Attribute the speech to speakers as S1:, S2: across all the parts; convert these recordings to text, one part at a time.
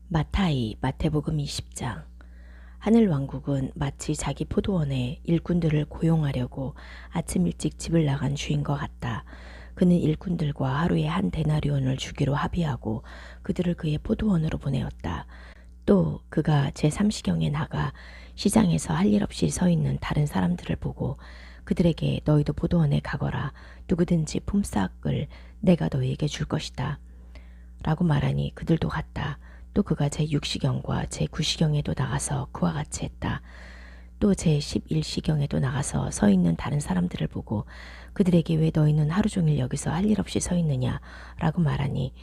S1: 마태복음 20장. 하늘 왕국은 마치 자기 포도원에 일꾼들을 고용하려고 아침 일찍 집을 나간 주인과 같다. 그는 일꾼들과 하루에 한 데나리온을 주기로 합의하고 그들을 그의 포도원으로 보내었다. 또 그가 제3시경에 나가 시장에서 할 일 없이 서 있는 다른 사람들을 보고 그들에게 너희도 포도원에 가거라. 누구든지 품삯을 내가 너희에게 줄 것이다 라고 말하니 그들도 갔다. 또 그가 제6시경과 제9시경에도 나가서 그와 같이 했다. 또 제11시경에도 나가서 서 있는 다른 사람들을 보고 그들에게 왜 너희는 하루 종일 여기서 할 일 없이 서 있느냐 라고 말하니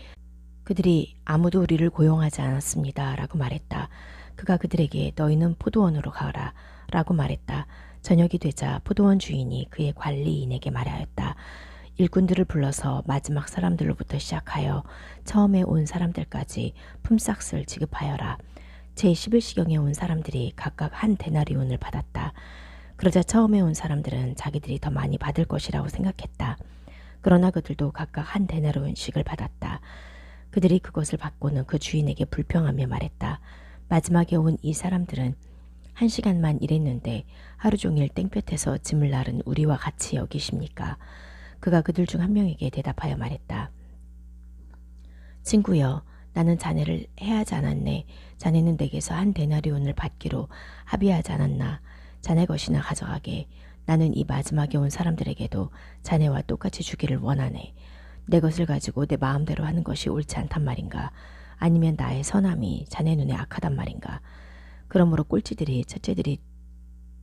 S1: 그들이 아무도 우리를 고용하지 않았습니다 라고 말했다. 그가 그들에게 너희는 포도원으로 가라 라고 말했다. 저녁이 되자 포도원 주인이 그의 관리인에게 말하였다. 일꾼들을 불러서 마지막 사람들로부터 시작하여 처음에 온 사람들까지 품삯을 지급하여라. 제11시경에 온 사람들이 각각 한 데나리온을 받았다. 그러자 처음에 온 사람들은 자기들이 더 많이 받을 것이라고 생각했다. 그러나 그들도 각각 한 데나리온씩을 받았다. 그들이 그것을 받고는 그 주인에게 불평하며 말했다. 마지막에 온 이 사람들은 1시간만 일했는데 하루 종일 땡볕에서 짐을 나른 우리와 같이 여기십니까? 그가 그들 중 한 명에게 대답하여 말했다. 친구여, 나는 자네를 해하지 않았네. 자네는 내게서 한 데나리온을 받기로 합의하지 않았나. 자네 것이나 가져가게. 나는 이 마지막에 온 사람들에게도 자네와 똑같이 주기를 원하네. 내 것을 가지고 내 마음대로 하는 것이 옳지 않단 말인가. 아니면 나의 선함이 자네 눈에 악하단 말인가. 그러므로 꼴찌들이 첫째들이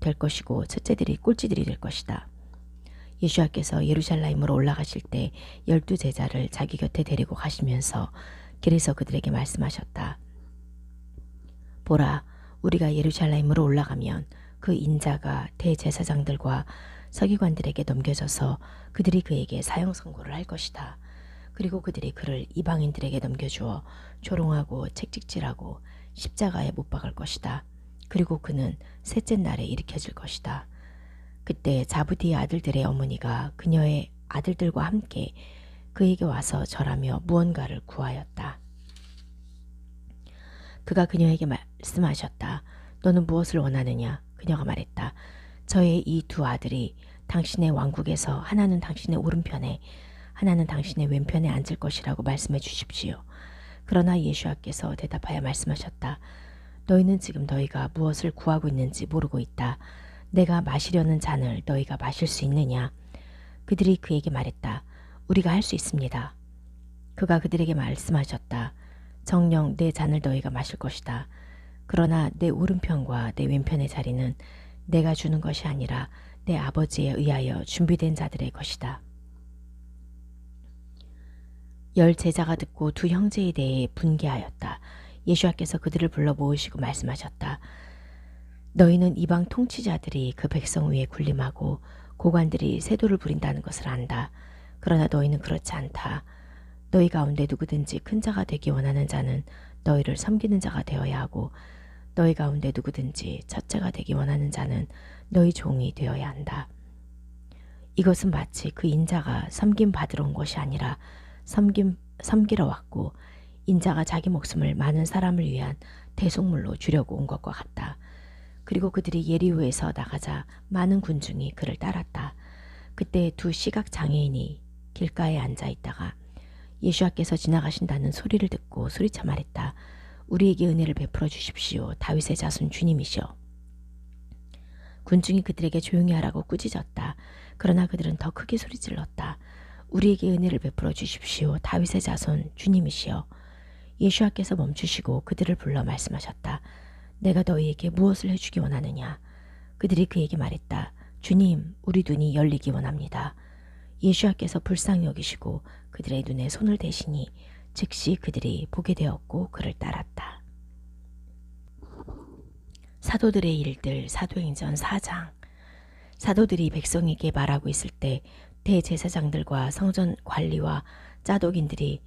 S1: 될 것이고 첫째들이 꼴찌들이 될 것이다. 예수께서 예루살렘으로 올라가실 때 12제자를 자기 곁에 데리고 가시면서 길에서 그들에게 말씀하셨다. 보라, 우리가 예루살렘으로 올라가면 그 인자가 대제사장들과 서기관들에게 넘겨져서 그들이 그에게 사형 선고를 할 것이다. 그리고 그들이 그를 이방인들에게 넘겨주어 조롱하고 책찍질하고 십자가에 못 박을 것이다. 그리고 그는 셋째 날에 일으켜질 것이다. 그때 자브디의 아들들의 어머니가 그녀의 아들들과 함께 그에게 와서 절하며 무언가를 구하였다. 그가 그녀에게 말씀하셨다. 너는 무엇을 원하느냐? 그녀가 말했다. 저의 이 두 아들이 당신의 왕국에서 하나는 당신의 오른편에 하나는 당신의 왼편에 앉을 것이라고 말씀해 주십시오. 그러나 예수께서 대답하여 말씀하셨다. 너희는 지금 너희가 무엇을 구하고 있는지 모르고 있다. 내가 마시려는 잔을 너희가 마실 수 있느냐? 그들이 그에게 말했다. 우리가 할 수 있습니다. 그가 그들에게 말씀하셨다. 정녕 내 잔을 너희가 마실 것이다. 그러나 내 오른편과 내 왼편의 자리는 내가 주는 것이 아니라 내 아버지에 의하여 준비된 자들의 것이다. 10 제자가 듣고 두 형제에 대해 분개하였다. 예수께서 그들을 불러 모으시고 말씀하셨다. 너희는 이방 통치자들이 그 백성 위에 군림하고 고관들이 세도를 부린다는 것을 안다. 그러나 너희는 그렇지 않다. 너희 가운데 누구든지 큰 자가 되기 원하는 자는 너희를 섬기는 자가 되어야 하고 너희 가운데 누구든지 첫째가 되기 원하는 자는 너희 종이 되어야 한다. 이것은 마치 그 인자가 섬김 받으러 온 것이 아니라 섬기러 왔고 인자가 자기 목숨을 많은 사람을 위한 대속물로 주려고 온 것과 같다. 그리고 그들이 예리호에서 나가자 많은 군중이 그를 따랐다. 그때 두 시각 장애인이 길가에 앉아 있다가 예수께서 지나가신다는 소리를 듣고 소리쳐 말했다. 우리에게 은혜를 베풀어 주십시오. 다윗의 자손 주님이시여. 군중이 그들에게 조용히 하라고 꾸짖었다. 그러나 그들은 더 크게 소리질렀다. 우리에게 은혜를 베풀어 주십시오. 다윗의 자손 주님이시여. 예수께서 멈추시고 그들을 불러 말씀하셨다. 내가 너희에게 무엇을 해주기 원하느냐? 그들이 그에게 말했다. 주님, 우리 눈이 열리기 원합니다. 예수께서 불쌍히 여기시고 그들의 눈에 손을 대시니 즉시 그들이 보게 되었고 그를 따랐다. 사도들의 일들 사도행전 4장. 사도들이 백성에게 말하고 있을 때 대제사장들과 성전 관리와 짜독인들이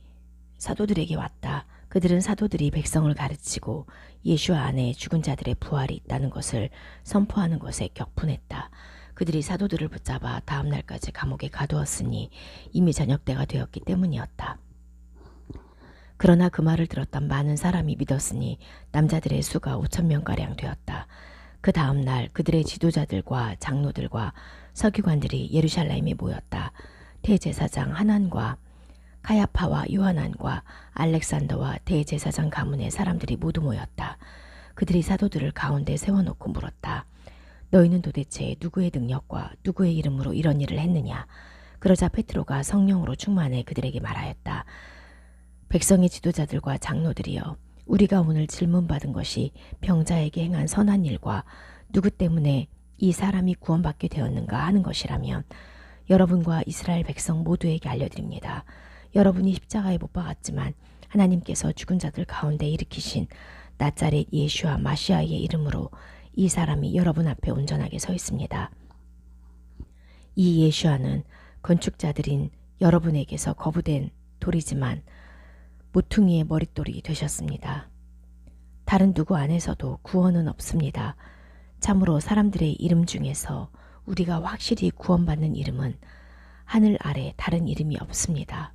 S1: 사도들에게 왔다. 그들은 사도들이 백성을 가르치고 예수 안에 죽은 자들의 부활이 있다는 것을 선포하는 것에 격분했다. 그들이 사도들을 붙잡아 다음 날까지 감옥에 가두었으니 이미 저녁 때가 되었기 때문이었다. 그러나 그 말을 들었던 많은 사람이 믿었으니 남자들의 수가 5,000명가량 되었다. 그 다음 날 그들의 지도자들과 장로들과 서기관들이 예루살렘에 모였다. 대제사장 하난과 카야파와 요하난과 알렉산더와 대제사장 가문의 사람들이 모두 모였다. 그들이 사도들을 가운데 세워놓고 물었다. 너희는 도대체 누구의 능력과 누구의 이름으로 이런 일을 했느냐? 그러자 베드로가 성령으로 충만해 그들에게 말하였다. 백성의 지도자들과 장로들이여, 우리가 오늘 질문받은 것이 병자에게 행한 선한 일과 누구 때문에 이 사람이 구원받게 되었는가 하는 것이라면 여러분과 이스라엘 백성 모두에게 알려드립니다. 여러분이 십자가에 못 박았지만 하나님께서 죽은 자들 가운데 일으키신 나자렛 예수와 마시아의 이름으로 이 사람이 여러분 앞에 온전하게 서 있습니다. 이 예수와는 건축자들인 여러분에게서 거부된 돌이지만 모퉁이의 머릿돌이 되셨습니다. 다른 누구 안에서도 구원은 없습니다. 참으로 사람들의 이름 중에서 우리가 확실히 구원받는 이름은 하늘 아래 다른 이름이 없습니다.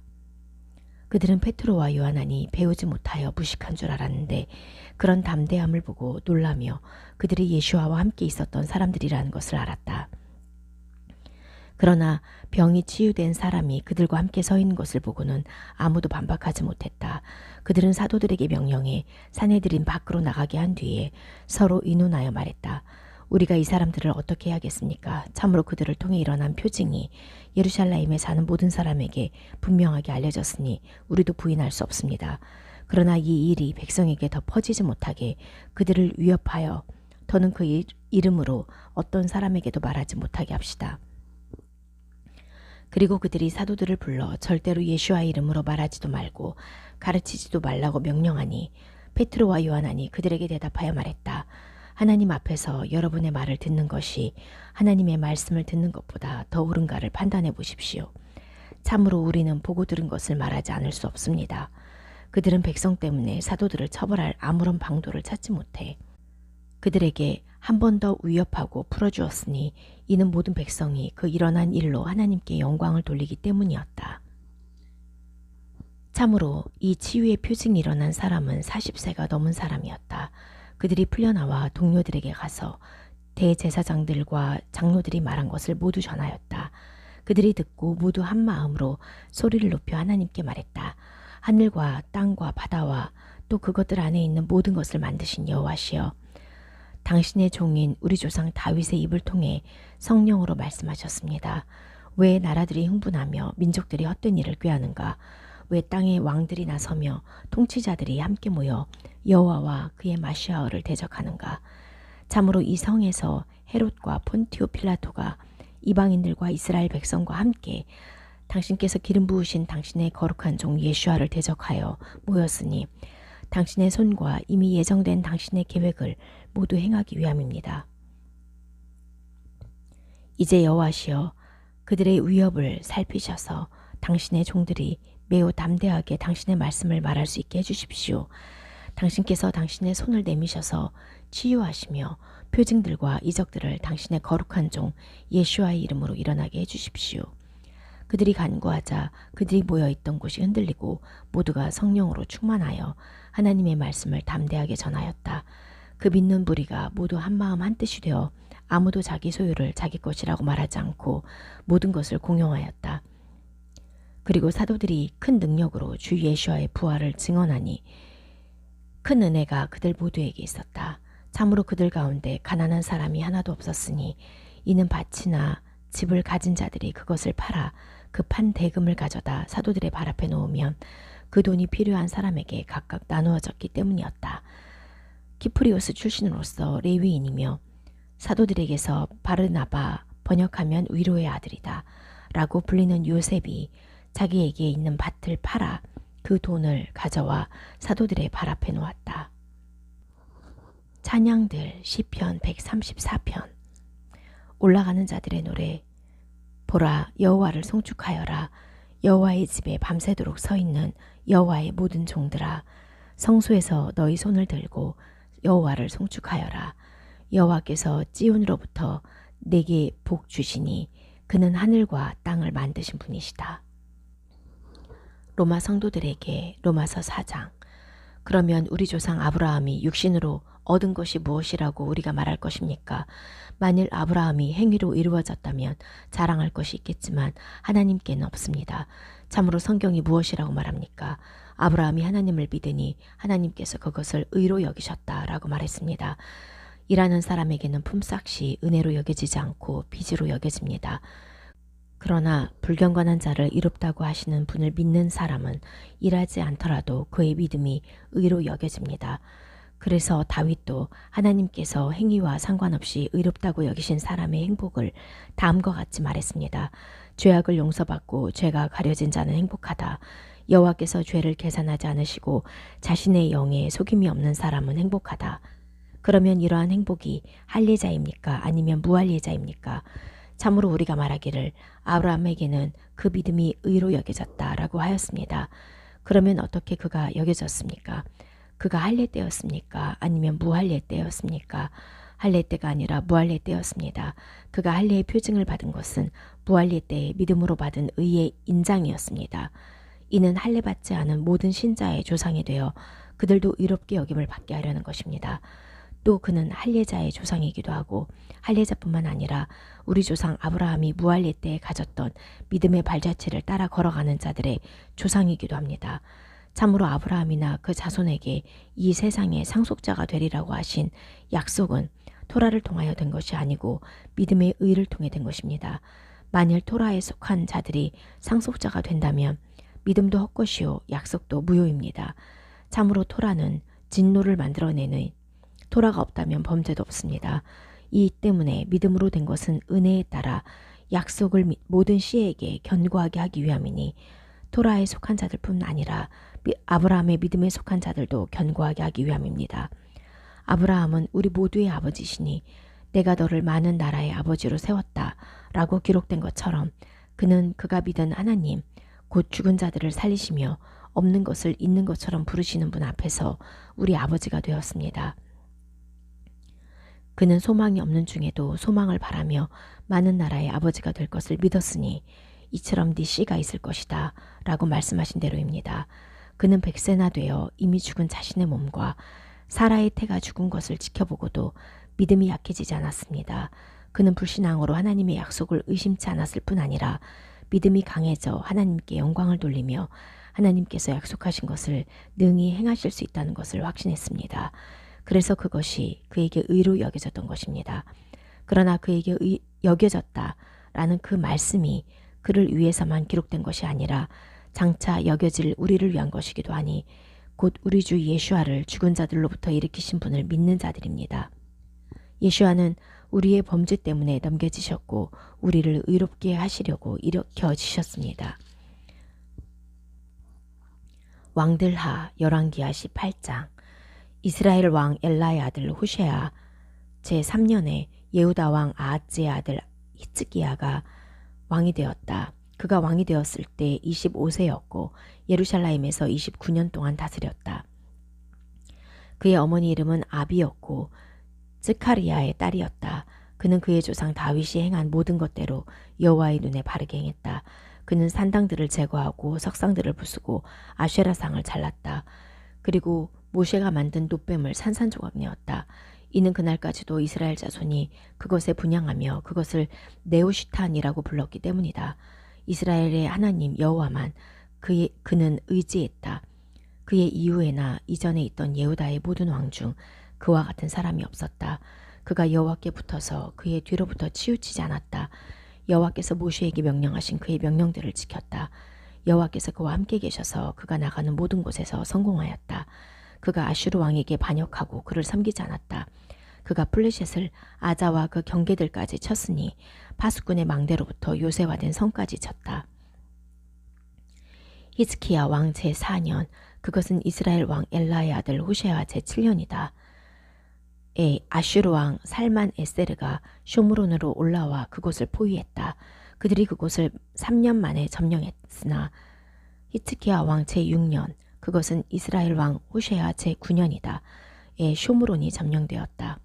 S1: 그들은 베드로와 요한이 배우지 못하여 무식한 줄 알았는데 그런 담대함을 보고 놀라며 그들이 예수와와 함께 있었던 사람들이라는 것을 알았다. 그러나 병이 치유된 사람이 그들과 함께 서 있는 것을 보고는 아무도 반박하지 못했다. 그들은 사도들에게 명령해 사내들인 밖으로 나가게 한 뒤에 서로 의논하여 말했다. 우리가 이 사람들을 어떻게 해야겠습니까? 참으로 그들을 통해 일어난 표징이 예루살렘에 사는 모든 사람에게 분명하게 알려졌으니 우리도 부인할 수 없습니다. 그러나 이 일이 백성에게 더 퍼지지 못하게 그들을 위협하여 더는 그 이름으로 어떤 사람에게도 말하지 못하게 합시다. 그리고 그들이 사도들을 불러 절대로 예수와의 이름으로 말하지도 말고 가르치지도 말라고 명령하니 베드로와 요한이 그들에게 대답하여 말했다. 하나님 앞에서 여러분의 말을 듣는 것이 하나님의 말씀을 듣는 것보다 더 옳은가를 판단해 보십시오. 참으로 우리는 보고 들은 것을 말하지 않을 수 없습니다. 그들은 백성 때문에 사도들을 처벌할 아무런 방도를 찾지 못해 그들에게 한 번 더 위협하고 풀어주었으니 이는 모든 백성이 그 일어난 일로 하나님께 영광을 돌리기 때문이었다. 참으로 이 치유의 표징이 일어난 사람은 40세가 넘은 사람이었다. 그들이 풀려나와 동료들에게 가서 대제사장들과 장로들이 말한 것을 모두 전하였다. 그들이 듣고 모두 한 마음으로 소리를 높여 하나님께 말했다. 하늘과 땅과 바다와 또 그것들 안에 있는 모든 것을 만드신 여호와시여, 당신의 종인 우리 조상 다윗의 입을 통해 성령으로 말씀하셨습니다. 왜 나라들이 흥분하며 민족들이 헛된 일을 꾀하는가? 왜 땅의 왕들이 나서며 통치자들이 함께 모여 여호와와 그의 마시아를 대적하는가? 참으로 이 성에서 헤롯과 폰티오 필라토가 이방인들과 이스라엘 백성과 함께 당신께서 기름 부으신 당신의 거룩한 종 예수아를 대적하여 모였으니 당신의 손과 이미 예정된 당신의 계획을 모두 행하기 위함입니다. 이제 여호와시여, 그들의 위협을 살피셔서 당신의 종들이 매우 담대하게 당신의 말씀을 말할 수 있게 해주십시오. 당신께서 당신의 손을 내미셔서 치유하시며 표징들과 이적들을 당신의 거룩한 종 예수와의 이름으로 일어나게 해주십시오. 그들이 간구하자 그들이 모여있던 곳이 흔들리고 모두가 성령으로 충만하여 하나님의 말씀을 담대하게 전하였다. 그 믿는 무리가 모두 한마음 한뜻이 되어 아무도 자기 소유를 자기 것이라고 말하지 않고 모든 것을 공용하였다. 그리고 사도들이 큰 능력으로 주 예수와의 부활을 증언하니 큰 은혜가 그들 모두에게 있었다. 참으로 그들 가운데 가난한 사람이 하나도 없었으니 이는 밭이나 집을 가진 자들이 그것을 팔아 그 판 대금을 가져다 사도들의 발 앞에 놓으면 그 돈이 필요한 사람에게 각각 나누어졌기 때문이었다. 키프리오스 출신으로서 레위인이며 사도들에게서 바르나바, 번역하면 위로의 아들이다 라고 불리는 요셉이 자기에게 있는 밭을 팔아 그 돈을 가져와 사도들의 발 앞에 놓았다. 찬양들 시편 134편. 올라가는 자들의 노래. 보라, 여호와를 송축하여라. 여호와의 집에 밤새도록 서 있는 여호와의 모든 종들아, 성소에서 너희 손을 들고 여호와를 송축하여라. 여호와께서 찌온으로부터 내게 복 주시니 그는 하늘과 땅을 만드신 분이시다. 로마 성도들에게 로마서 4장. 그러면 우리 조상 아브라함이 육신으로 얻은 것이 무엇이라고 우리가 말할 것입니까? 만일 아브라함이 행위로 이루어졌다면 자랑할 것이 있겠지만 하나님께는 없습니다. 참으로 성경이 무엇이라고 말합니까? 아브라함이 하나님을 믿으니 하나님께서 그것을 의로 여기셨다라고 말했습니다. 일하는 사람에게는 품삯이 은혜로 여겨지지 않고 빚으로 여겨집니다. 그러나 불경건한 자를 이롭다고 하시는 분을 믿는 사람은 일하지 않더라도 그의 믿음이 의로 여겨집니다. 그래서 다윗도 하나님께서 행위와 상관없이 의롭다고 여기신 사람의 행복을 다음과 같이 말했습니다. 죄악을 용서받고 죄가 가려진 자는 행복하다. 여호와께서 죄를 계산하지 않으시고 자신의 영에 속임이 없는 사람은 행복하다. 그러면 이러한 행복이 할례자입니까? 아니면 무할례자입니까? 참으로 우리가 말하기를 아브라함에게는 그 믿음이 의로 여겨졌다라고 하였습니다. 그러면 어떻게 그가 여겨졌습니까? 그가 할례 때였습니까? 아니면 무할례 때였습니까? 할례 때가 아니라 무할례 때였습니다. 그가 할례의 표징을 받은 것은 무할례 때의 믿음으로 받은 의의 인장이었습니다. 이는 할례 받지 않은 모든 신자의 조상이 되어 그들도 의롭게 여김을 받게 하려는 것입니다. 또 그는 할례자의 조상이기도 하고 할례자뿐만 아니라 우리 조상 아브라함이 무할례 때에 가졌던 믿음의 발자취를 따라 걸어가는 자들의 조상이기도 합니다. 참으로 아브라함이나 그 자손에게 이 세상의 상속자가 되리라고 하신 약속은 토라를 통하여 된 것이 아니고 믿음의 의를 통해 된 것입니다. 만일 토라에 속한 자들이 상속자가 된다면 믿음도 헛것이요 약속도 무효입니다. 참으로 토라는 진노를 만들어내는 토라가 없다면 범죄도 없습니다. 이 때문에 믿음으로 된 것은 은혜에 따라 약속을 모든 씨에게 견고하게 하기 위함이니 토라에 속한 자들뿐 아니라 아브라함의 믿음에 속한 자들도 견고하게 하기 위함입니다. 아브라함은 우리 모두의 아버지시니 내가 너를 많은 나라의 아버지로 세웠다 라고 기록된 것처럼 그는 그가 믿은 하나님 곧 죽은 자들을 살리시며 없는 것을 있는 것처럼 부르시는 분 앞에서 우리 아버지가 되었습니다. 그는 소망이 없는 중에도 소망을 바라며 많은 나라의 아버지가 될 것을 믿었으니 이처럼 네 씨가 있을 것이다 라고 말씀하신 대로입니다. 그는 100세나 되어 이미 죽은 자신의 몸과 사라의 태가 죽은 것을 지켜보고도 믿음이 약해지지 않았습니다. 그는 불신앙으로 하나님의 약속을 의심치 않았을 뿐 아니라 믿음이 강해져 하나님께 영광을 돌리며 하나님께서 약속하신 것을 능히 행하실 수 있다는 것을 확신했습니다. 그래서 그것이 그에게 의로 여겨졌던 것입니다. 그러나 그에게 여겨졌다라는 그 말씀이 그를 위해서만 기록된 것이 아니라 장차 여겨질 우리를 위한 것이기도 하니 곧 우리 주 예수아를 죽은 자들로부터 일으키신 분을 믿는 자들입니다. 예수아는 우리의 범죄 때문에 넘겨지셨고 우리를 의롭게 하시려고 일으켜지셨습니다. 왕들하 열왕기하 18장. 이스라엘 왕 엘라의 아들 호세아 제3년에 예후다 왕 아하즈의 아들 히츠기야가 왕이 되었다. 그가 왕이 되었을 때 25세였고 예루살렘에서 29년 동안 다스렸다. 그의 어머니 이름은 아비였고 스카리야의 딸이었다. 그는 그의 조상 다윗이 행한 모든 것대로 여호와의 눈에 바르게 행했다. 그는 산당들을 제거하고 석상들을 부수고 아쉐라상을 잘랐다. 그리고 모세가 만든 놋뱀을 산산조각 내었다. 이는 그날까지도 이스라엘 자손이 그것에 분향하며 그것을 네오시탄이라고 불렀기 때문이다. 이스라엘의 하나님 여호와만 그는 의지했다. 그의 이후에나 이전에 있던 예후다의 모든 왕 중 그와 같은 사람이 없었다. 그가 여호와께 붙어서 그의 뒤로부터 치우치지 않았다. 여호와께서 모세에게 명령하신 그의 명령들을 지켰다. 여호와께서 그와 함께 계셔서 그가 나가는 모든 곳에서 성공하였다. 그가 아슈르 왕에게 반역하고 그를 섬기지 않았다. 그가 플레셋을 아자와 그 경계들까지 쳤으니 파수꾼의 망대로부터 요새화된 성까지 쳤다. 히스키야 왕 제4년, 그것은 이스라엘 왕 엘라의 아들 호세아 제7년이다. 아슈르 왕 살만 에세르가 쇼므론으로 올라와 그곳을 포위했다. 그들이 그곳을 3년 만에 점령했으나 히스키야 왕 제6년, 그것은 이스라엘 왕 호세아 제9년이다. 쇼므론이 점령되었다.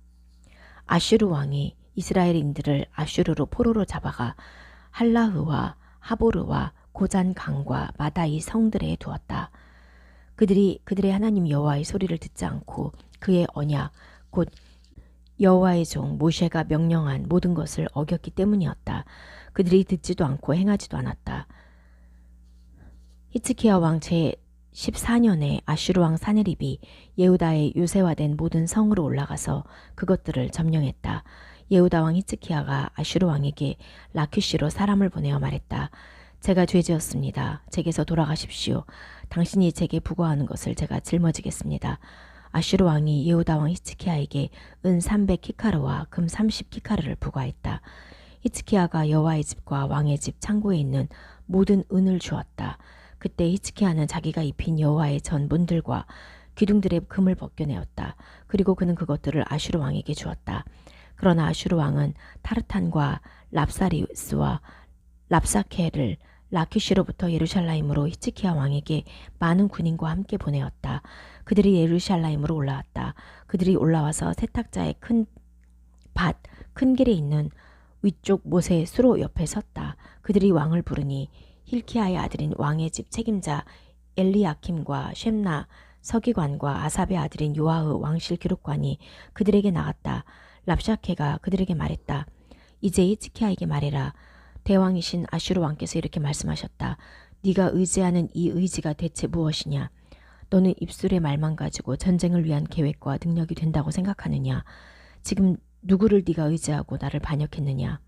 S1: 아슈르 왕이 이스라엘인들을 아슈르로 포로로 잡아가 할라흐와 하보르와 고잔 강과 마다이 성들에 두었다. 그들이 그들의 하나님 여호와의 소리를 듣지 않고 그의 언약 곧 여호와의 종 모셰가 명령한 모든 것을 어겼기 때문이었다. 그들이 듣지도 않고 행하지도 않았다. 히츠키야 왕 제 14년에 아슈르 왕 사네립이 예후다의 요새화된 모든 성으로 올라가서 그것들을 점령했다. 예후다 왕 히츠키야가 아슈르 왕에게 라퀴시로 사람을 보내어 말했다. 제가 죄지었습니다. 제게서 돌아가십시오. 당신이 제게 부과하는 것을 제가 짊어지겠습니다. 아슈르 왕이 예후다 왕 히츠키야에게 은 300키카르와 금 30키카르를 부과했다. 히츠키야가 여호와의 집과 왕의 집 창고에 있는 모든 은을 주었다. 그때 히츠키야는 자기가 입힌 여호와의 전문들과 기둥들의 금을 벗겨내었다. 그리고 그는 그것들을 아슈르 왕에게 주었다. 그러나 아슈르 왕은 타르탄과 랍사리스와 랍사케를 라퀴시로부터 예루살렘으로 히츠키야 왕에게 많은 군인과 함께 보내었다. 그들이 예루살렘으로 올라왔다. 그들이 올라와서 세탁자의 큰 길에 있는 위쪽 모세 수로 옆에 섰다. 그들이 왕을 부르니 힐키야의 아들인 왕의 집 책임자 엘리야킴과 쉔나 서기관과 아삽의 아들인 요아흐 왕실 기록관이 그들에게 나갔다. 랍샤케가 그들에게 말했다. 이제 히츠키야에게 말해라. 대왕이신 아슈르 왕께서 이렇게 말씀하셨다. 네가 의지하는 이 의지가 대체 무엇이냐? 너는 입술의 말만 가지고 전쟁을 위한 계획과 능력이 된다고 생각하느냐? 지금 누구를 네가 의지하고 나를 반역했느냐?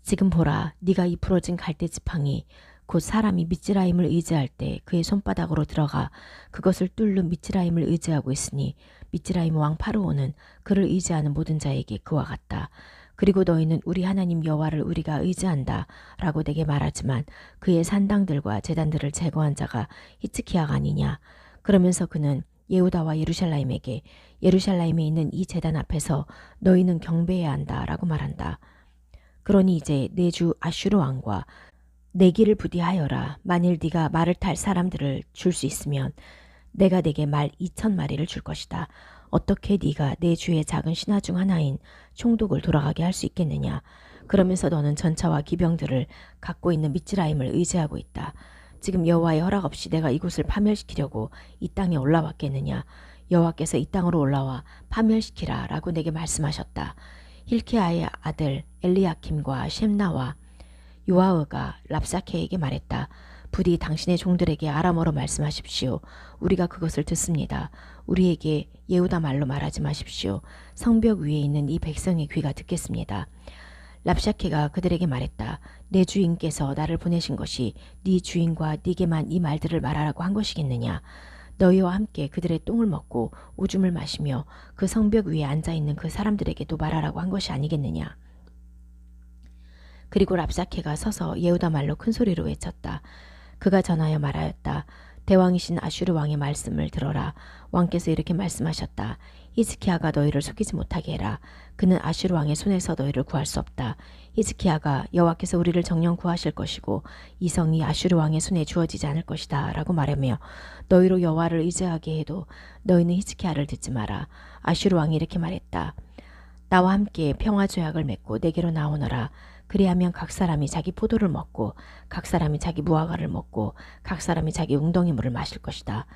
S1: 지금 보라, 네가 이 부러진 갈대 지팡이 곧 사람이 미츠라임을 의지할 때 그의 손바닥으로 들어가 그것을 뚫는 미츠라임을 의지하고 있으니 미츠라임 왕 파르오는 그를 의지하는 모든 자에게 그와 같다. 그리고 너희는 우리 하나님 여호와를 우리가 의지한다 라고 내게 말하지만 그의 산당들과 제단들을 제거한 자가 히츠키야가 아니냐. 그러면서 그는 예후다와 예루살렘에게 예루살렘에 있는 이 제단 앞에서 너희는 경배해야 한다 라고 말한다. 그러니 이제 내 주 아슈르 왕과 내 길을 부디하여라. 만일 네가 말을 탈 사람들을 줄 수 있으면 내가 내게 말 2,000마리를 줄 것이다. 어떻게 네가 내 주의 작은 신하 중 하나인 총독을 돌아가게 할 수 있겠느냐. 그러면서 너는 전차와 기병들을 갖고 있는 미츠라임을 의지하고 있다. 지금 여호와의 허락 없이 내가 이곳을 파멸시키려고 이 땅에 올라왔겠느냐. 여호와께서 이 땅으로 올라와 파멸시키라 라고 내게 말씀하셨다. 힐키야의 아들 엘리야킴과 셴나와 요아흐가 랍사케에게 말했다. 부디 당신의 종들에게 아람어로 말씀하십시오. 우리가 그것을 듣습니다. 우리에게 예후다 말로 말하지 마십시오. 성벽 위에 있는 이 백성의 귀가 듣겠습니다. 랍샤케가 그들에게 말했다. 내 주인께서 나를 보내신 것이 네 주인과 네게만 이 말들을 말하라고 한 것이겠느냐. 너희와 함께 그들의 똥을 먹고 오줌을 마시며 그 성벽 위에 앉아있는 그 사람들에게도 말하라고 한 것이 아니겠느냐. 그리고 랍사케가 서서 예후다 말로 큰 소리로 외쳤다. 그가 전하여 말하였다. 대왕이신 아슈르 왕의 말씀을 들어라. 왕께서 이렇게 말씀하셨다. 히즈키야가 너희를 속이지 못하게 해라. 그는 아슈르 왕의 손에서 너희를 구할 수 없다. 히즈키야가 여호와께서 우리를 정녕 구하실 것이고 이 성이 아슈르 왕의 손에 주어지지 않을 것이다 라고 말하며 너희로 여호와를 의지하게 해도 너희는 히즈키야를 듣지 마라. 아슈르 왕이 이렇게 말했다. 나와 함께 평화 조약을 맺고 내게로 나오너라. 그리하면 각 사람이 자기 포도를 먹고 각 사람이 자기 무화과를 먹고 각 사람이 자기 웅덩이 물을 마실 것이다.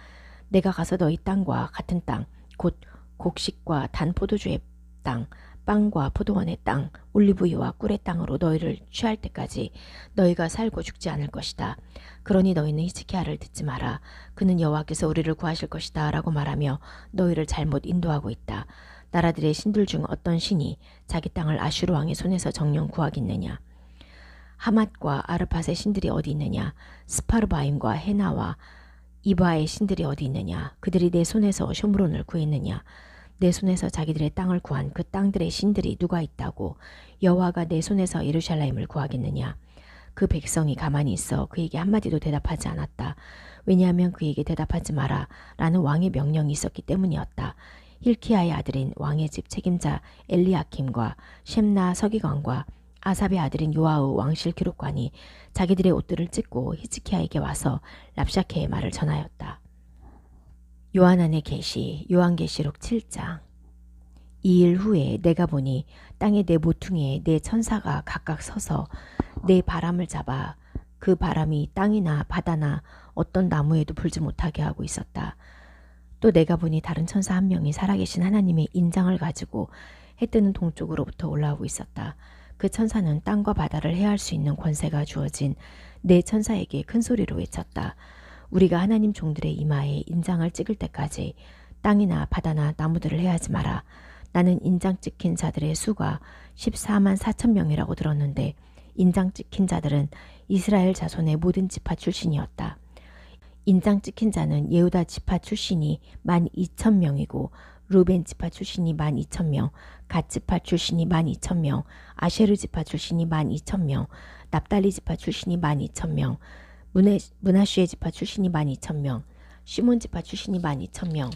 S1: 내가 가서 너희 땅과 같은 땅 곧 곡식과 단 포도주의 땅 빵과 포도원의 땅 올리브유와 꿀의 땅으로 너희를 취할 때까지 너희가 살고 죽지 않을 것이다. 그러니 너희는 히즈키야를 듣지 마라. 그는 여호와께서 우리를 구하실 것이다 라고 말하며 너희를 잘못 인도하고 있다. 나라들의 신들 중 어떤 신이 자기 땅을 아슈르 왕의 손에서 정령 구하겠느냐. 하맛과 아르팟의 신들이 어디 있느냐. 스파르바임과 헤나와 이바의 신들이 어디 있느냐. 그들이 내 손에서 쇼므론을 구했느냐. 내 손에서 자기들의 땅을 구한 그 땅들의 신들이 누가 있다고 여호와가 내 손에서 예루살렘을 구하겠느냐. 그 백성이 가만히 있어 그에게 한마디도 대답하지 않았다. 왜냐하면 그에게 대답하지 마라 라는 왕의 명령이 있었기 때문이었다. 힐키야의 아들인 왕의 집 책임자 엘리야킴과 셴나 서기관과 아삽의 아들인 요아흐 왕실 기록관이 자기들의 옷들을 찢고 히즈키야에게 와서 랍샤케의 말을 전하였다. 요하난의 계시 요한계시록 7장. 이 일 후에 내가 보니 땅의 네 모퉁이에 네 천사가 각각 서서 내 바람을 잡아 그 바람이 땅이나 바다나 어떤 나무에도 불지 못하게 하고 있었다. 또 내가 보니 다른 천사 한 명이 살아계신 하나님의 인장을 가지고 해 뜨는 동쪽으로부터 올라오고 있었다. 그 천사는 땅과 바다를 해할 수 있는 권세가 주어진 네 천사에게 큰 소리로 외쳤다. 우리가 하나님 종들의 이마에 인장을 찍을 때까지 땅이나 바다나 나무들을 해하지 마라. 나는 인장 찍힌 자들의 수가 14만 4천 명이라고 들었는데 인장 찍힌 자들은 이스라엘 자손의 모든 지파 출신이었다. 인장 찍힌 자는 예후다 지파 출신이 12,000명이고 루벤 지파 출신이 12,000명, 갓 지파 출신이 12,000명, 아셰르 지파 출신이 12,000명, 납달리 지파 출신이 12,000명, 므낫쉐 지파 출신이 12,000명, 시몬 지파 출신이 12,000명,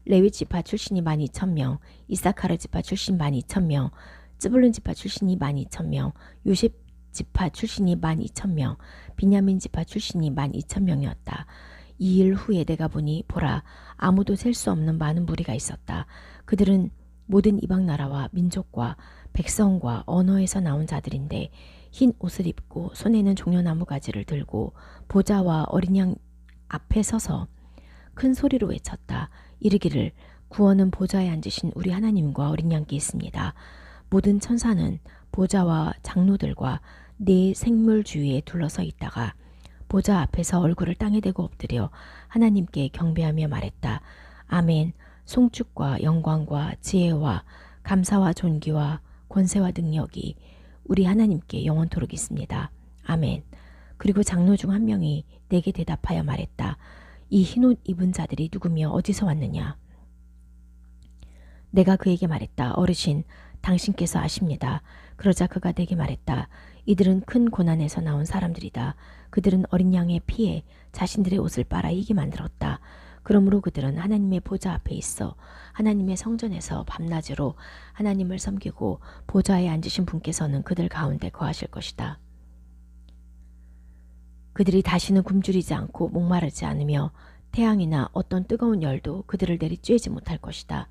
S1: 레위 지파 출신이 12,000명, 이사카르 지파 출신 12,000명, 쯔불룬 지파 출신이 12,000명, 요셉 지파 출신이 12,000명, 비냐민 지파 출신이 12,000명이었다. 2일 후에 내가 보니 보라, 아무도 셀 수 없는 많은 무리가 있었다. 그들은 모든 이방 나라와 민족과 백성과 언어에서 나온 자들인데 흰 옷을 입고 손에는 종려나무 가지를 들고 보좌와 어린 양 앞에 서서 큰 소리로 외쳤다. 이르기를 구원은 보좌에 앉으신 우리 하나님과 어린 양께 있습니다. 모든 천사는 보좌와 장로들과 네 생물 주위에 둘러서 있다가 보좌 앞에서 얼굴을 땅에 대고 엎드려 하나님께 경배하며 말했다. 아멘. 송축과 영광과 지혜와 감사와 존귀와 권세와 능력이 우리 하나님께 영원토록 있습니다. 아멘. 그리고 장로 중 한 명이 내게 대답하여 말했다. 이 흰옷 입은 자들이 누구며 어디서 왔느냐? 내가 그에게 말했다. 어르신, 당신께서 아십니다. 그러자 그가 내게 말했다. 이들은 큰 고난에서 나온 사람들이다. 그들은 어린 양의 피에 자신들의 옷을 빨아 이게 만들었다. 그러므로 그들은 하나님의 보좌 앞에 있어 하나님의 성전에서 밤낮으로 하나님을 섬기고 보좌에 앉으신 분께서는 그들 가운데 거하실 것이다. 그들이 다시는 굶주리지 않고 목마르지 않으며 태양이나 어떤 뜨거운 열도 그들을 내리쬐지 못할 것이다.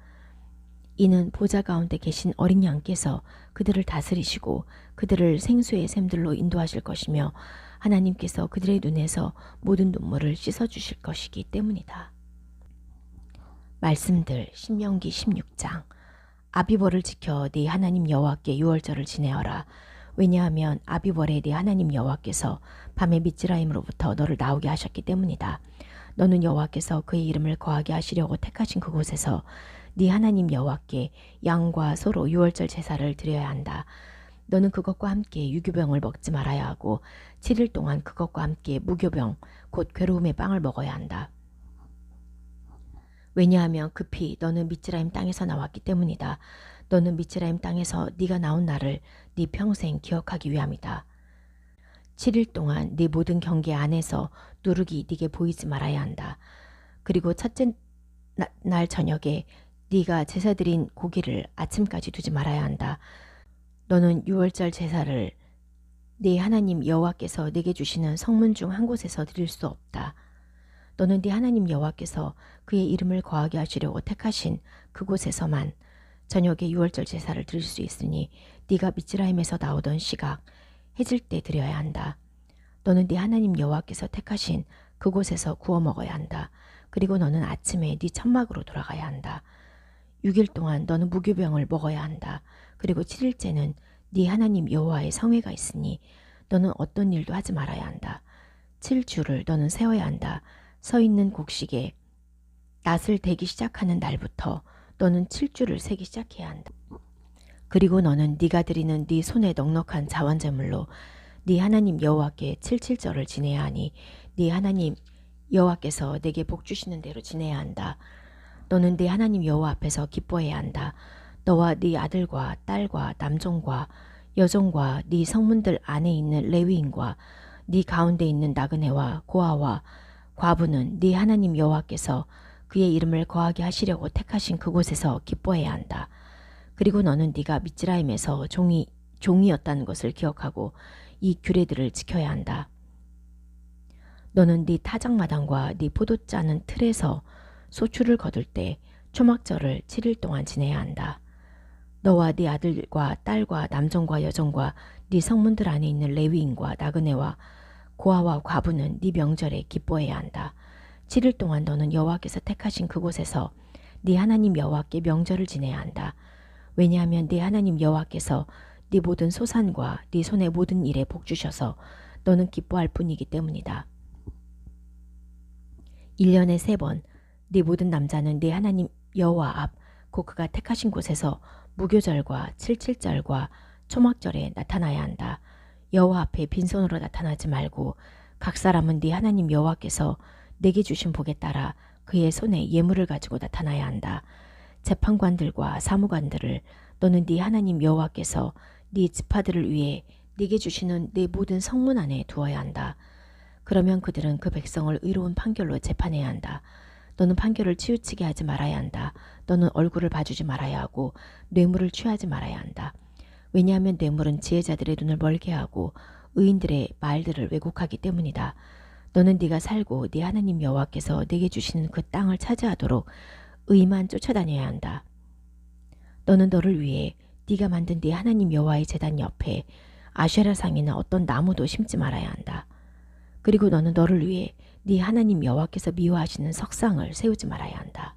S1: 이는 보좌 가운데 계신 어린 양께서 그들을 다스리시고 그들을 생수의 샘들로 인도하실 것이며 하나님께서 그들의 눈에서 모든 눈물을 씻어주실 것이기 때문이다. 말씀들 신명기 16장. 아비벌을 지켜 네 하나님 여호와께 유월절을 지내어라. 왜냐하면 아비벌에 네 하나님 여호와께서 밤에 미즈라임으로부터 너를 나오게 하셨기 때문이다. 너는 여호와께서 그의 이름을 거하게 하시려고 택하신 그곳에서 네 하나님 여호와께 양과 소로 유월절 제사를 드려야 한다. 너는 그것과 함께 유교병을 먹지 말아야 하고 7일 동안 그것과 함께 무교병 곧 괴로움의 빵을 먹어야 한다. 왜냐하면 급히 너는 미즈라임 땅에서 나왔기 때문이다. 너는 미즈라임 땅에서 네가 나온 날을 네 평생 기억하기 위함이다. 7일 동안 네 모든 경계 안에서 누룩이 네게 보이지 말아야 한다. 그리고 첫째 날 저녁에 네가 제사 드린 고기를 아침까지 두지 말아야 한다. 너는 유월절 제사를 네 하나님 여호와께서 네게 주시는 성문 중 한 곳에서 드릴 수 없다. 너는 네 하나님 여호와께서 그의 이름을 거하게 하시려고 택하신 그곳에서만 저녁에 유월절 제사를 드릴 수 있으니 네가 미즈라임에서 나오던 시각 해질 때 드려야 한다. 너는 네 하나님 여호와께서 택하신 그곳에서 구워 먹어야 한다. 그리고 너는 아침에 네 천막으로 돌아가야 한다. 6일 동안 너는 무교병을 먹어야 한다. 그리고 7일째는 네 하나님 여호와의 성회가 있으니 너는 어떤 일도 하지 말아야 한다. 7주를 너는 세워야 한다. 서 있는 곡식에 낫을 대기 시작하는 날부터 너는 7주를 세기 시작해야 한다. 그리고 너는 네가 드리는 네 손에 넉넉한 자원제물로 네 하나님 여호와께 7.7절을 지내야 하니 네 하나님 여호와께서 내게 복 주시는 대로 지내야 한다. 너는 네 하나님 여호와 앞에서 기뻐해야 한다. 너와 네 아들과 딸과 남종과 여종과 네 성문들 안에 있는 레위인과 네 가운데 있는 나그네와 고아와 과부는 네 하나님 여호와께서 그의 이름을 거하게 하시려고 택하신 그곳에서 기뻐해야 한다. 그리고 너는 네가 미즈라임에서 종이었다는 것을 기억하고 이 규례들을 지켜야 한다. 너는 네 타작마당과 네 포도 짜는 틀에서 소출을 거둘 때 초막절을 7일 동안 지내야 한다. 너와 네 아들과 딸과 남정과 여정과 네 성문들 안에 있는 레위인과 나그네와 고아와 과부는 네 명절에 기뻐해야 한다. 7일 동안 너는 여호와께서 택하신 그곳에서 네 하나님 여호와께 명절을 지내야 한다. 왜냐하면 네 하나님 여호와께서 네 모든 소산과 네 손의 모든 일에 복 주셔서 너는 기뻐할 뿐이기 때문이다. 1년에 3번 네 모든 남자는 네 하나님 여호와 앞 곧 그가 택하신 곳에서 무교절과 칠칠절과 초막절에 나타나야 한다. 여호와 앞에 빈손으로 나타나지 말고 각 사람은 네 하나님 여호와께서 내게 주신 복에 따라 그의 손에 예물을 가지고 나타나야 한다. 재판관들과 사무관들을 너는 네 하나님 여호와께서 네 지파들을 위해 네게 주시는 네 모든 성문 안에 두어야 한다. 그러면 그들은 그 백성을 의로운 판결로 재판해야 한다. 너는 판결을 치우치게 하지 말아야 한다. 너는 얼굴을 봐주지 말아야 하고 뇌물을 취하지 말아야 한다. 왜냐하면 뇌물은 지혜자들의 눈을 멀게 하고 의인들의 말들을 왜곡하기 때문이다. 너는 네가 살고 네 하나님 여호와께서 네게 주시는 그 땅을 차지하도록 의만 쫓아다녀야 한다. 너는 너를 위해 네가 만든 네 하나님 여호와의 제단 옆에 아쉐라상이나 어떤 나무도 심지 말아야 한다. 그리고 너는 너를 위해 네 하나님 여호와께서 미워하시는 석상을 세우지 말아야 한다.